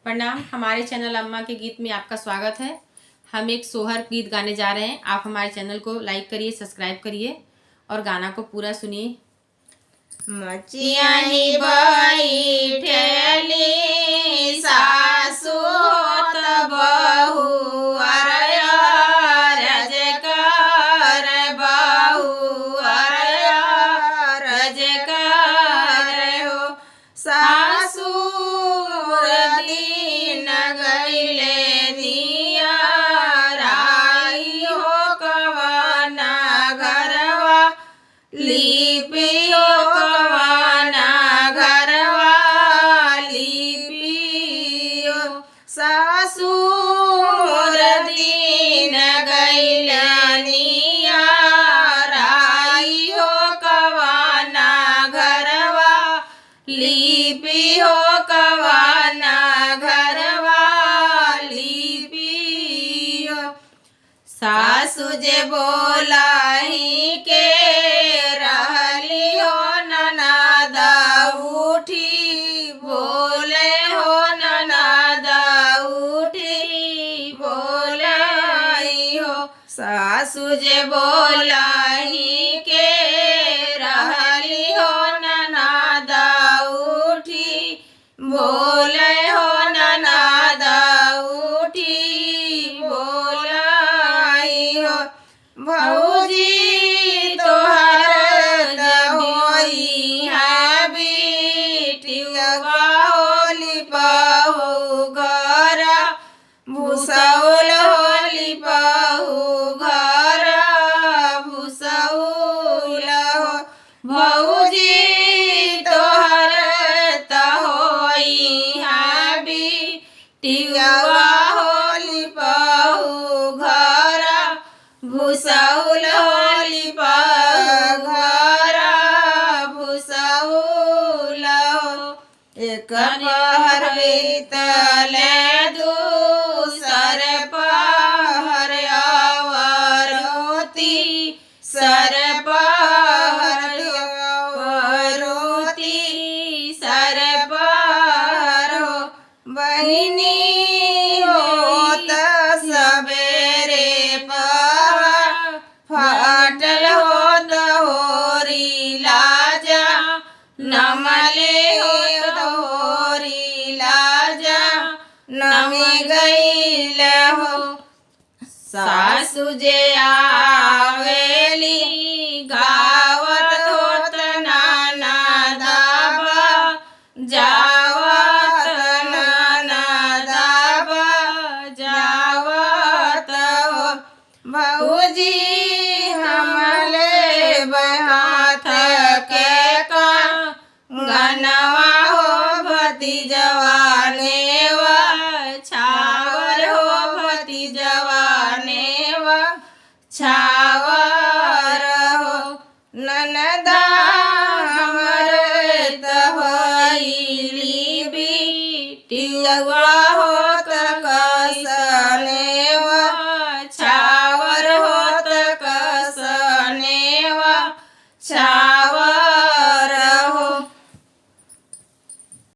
प्रणाम। हमारे चैनल अम्मा के गीत में आपका स्वागत है। हम एक सोहर गीत गाने जा रहे हैं। आप हमारे चैनल को लाइक करिए, सब्सक्राइब करिए और गाना को पूरा सुनिए। मचियाही बैठेली सासु त बहू अरया रजकर बहू अरया रजकर हो सासु दिन गईले दिया राई हो कवना घरवा लिपियो कवना घरवा लिपियो सासु दिन गईले दिया राई हो कवना घरवा लिपियो कवना घरवा लिपियो सासु जे बोलाही के रहली हो ननद उठी बोले हो ननद उठी बोलाई हो सासु जे बोलाही के रहली हो ननद उठी बोले हो ननद उठी बोलाई हो भौजी तोहर होई है बेटिया होली पहु घर भूसौल होली पहु घर भूसौल हो भौजी तोहर होई है बेटिया होली पहु घर भूसौल होली घर भूसौल हो एक पहर बीतले दूसर पहर आवरोती सर पहर आवरोती सर पहर हो बहिनी होत सबेरे पहर फाटल हो दहोरी लाजा नमले हो दहोरी लाजा नमी गईल हो सासु जे आवेली गावत होत नाना दाबा जावत नाना दाबा जावत हो भौजी हमले बहाथ के का गनवा हो भतीजवाने वा छावर हो भतीजवाने वा छावर